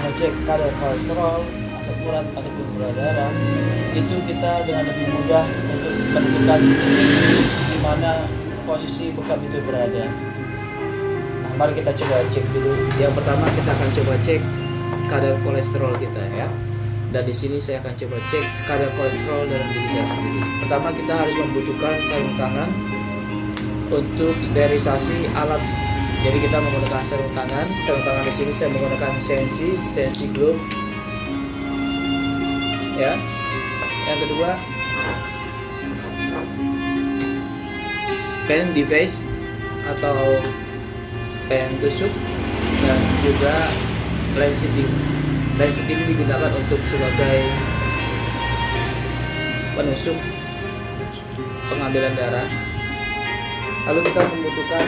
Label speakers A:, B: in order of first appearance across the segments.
A: ngecek kadar kolesterol, asam urat ataupun gula darah, itu kita dengan lebih mudah untuk menentukan di mana posisi bekam itu berada. Nah, mari kita coba cek dulu. Yang pertama kita akan coba cek kadar kolesterol kita ya. Dan di sini saya akan coba cek kadar kolesterol dalam diri saya sendiri. Pertama kita harus membutuhkan sarung tangan untuk sterilisasi alat. Jadi kita menggunakan sarung tangan. Sarung tangan di sini saya menggunakan Sensi Glove. Ya. Yang kedua, pen device atau pen tusuk dan juga lancet. Lancet ini digunakan untuk sebagai penusuk pengambilan darah. Lalu kita membutuhkan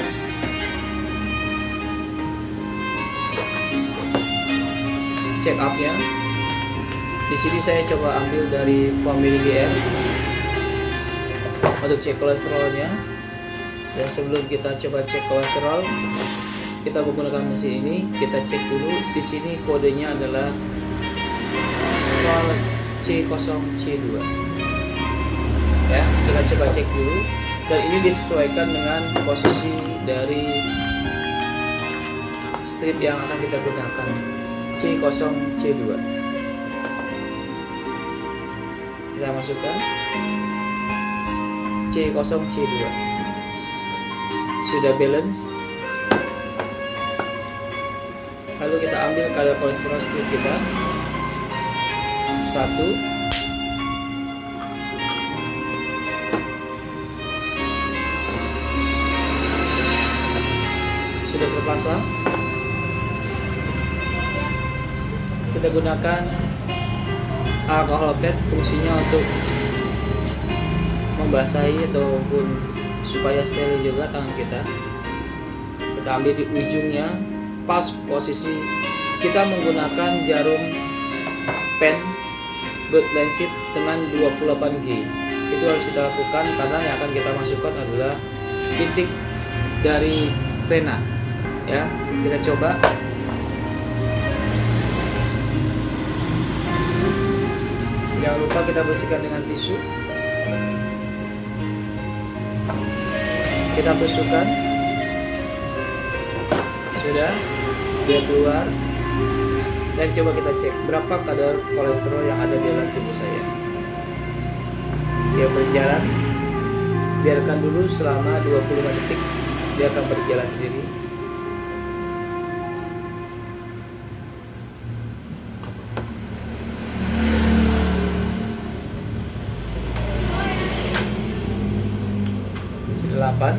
A: check up-nya. Di sini saya coba ambil dari Family GR untuk cek kolesterolnya. Dan sebelum kita coba cek kolesterol, kita menggunakan mesin ini. Kita cek dulu. Di sini kodenya adalah C0C2. Ya, kita coba cek dulu. Dan ini disesuaikan dengan posisi dari strip yang akan kita gunakan, C0C2. Kita masukkan C0C2. Sudah balance. Lalu kita ambil kadar kolesterol strip kita 1. Sudah terpasang. Kita gunakan alkohol pad, fungsinya untuk membasahi ataupun supaya steril juga tangan kita. Kita ambil di ujungnya, pas posisi. Kita menggunakan jarum pen blood lancet dengan 28G. Itu harus kita lakukan karena yang akan kita masukkan adalah titik dari vena. Ya, kita coba. Jangan lupa kita bersihkan dengan tisu. Kita tusukkan. Sudah, dia keluar. Dan coba kita cek berapa kadar kolesterol yang ada di dalam tubuh saya. Dia berjalan. Biarkan dulu selama 25 detik. Dia akan berjalan sendiri. Sudah 8.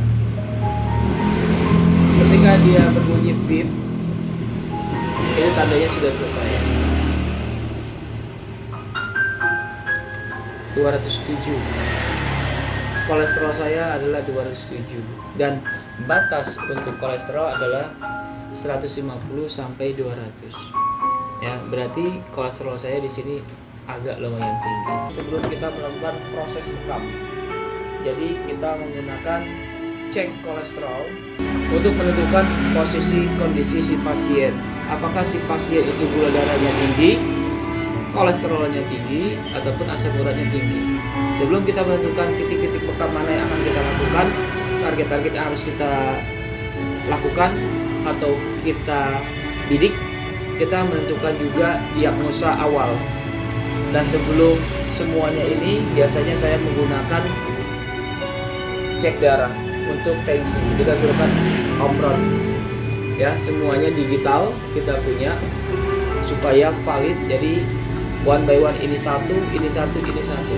A: Ketika dia berbunyi beep, itu tandanya sudah selesai. 207. Kolesterol saya adalah 207 dan batas untuk kolesterol adalah 150 sampai 200. Ya, berarti kolesterol saya di sini agak lumayan tinggi. Sebelum kita melakukan proses bekam, jadi kita menggunakan cek kolesterol untuk menentukan posisi kondisi si pasien. Apakah si pasien itu gula darahnya tinggi, kolesterolnya tinggi, ataupun asam uratnya tinggi. Sebelum kita menentukan titik-titik bekam mana yang akan kita lakukan, target-target yang harus kita lakukan atau kita bidik, kita menentukan juga diagnosa awal. Dan sebelum semuanya ini, biasanya saya menggunakan cek darah untuk tensi. Kita gunakan Omron. Ya, semuanya digital kita punya supaya valid. Jadi one by one, ini satu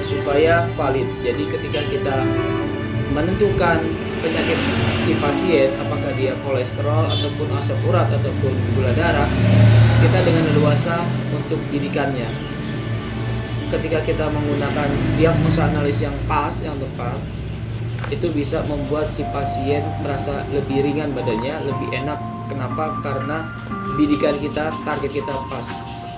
A: supaya valid. Jadi ketika kita menentukan penyakit si pasien, apakah dia kolesterol ataupun asam urat ataupun gula darah, kita dengan leluasa untuk bidikannya. Ketika kita menggunakan diagnosa analis yang pas, yang tepat, itu bisa membuat si pasien merasa lebih ringan badannya, lebih enak. Kenapa? Karena bidikan kita, target kita pas.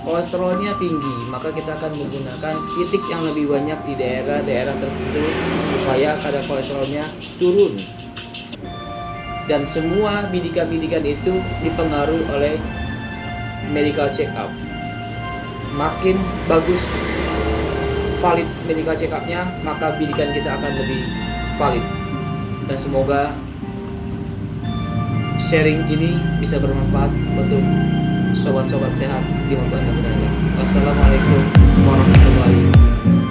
A: Kolesterolnya tinggi, maka kita akan menggunakan titik yang lebih banyak di daerah-daerah tertentu supaya kadar kolesterolnya turun. Dan semua bidikan-bidikan itu dipengaruhi oleh medical check up. makin bagus valid medical check up-nya, maka bidikan kita akan lebih valid. Dan semoga sharing ini bisa bermanfaat untuk sobat-sobat sehat di mana berada. Wassalamualaikum warahmatullahi wabarakatuh.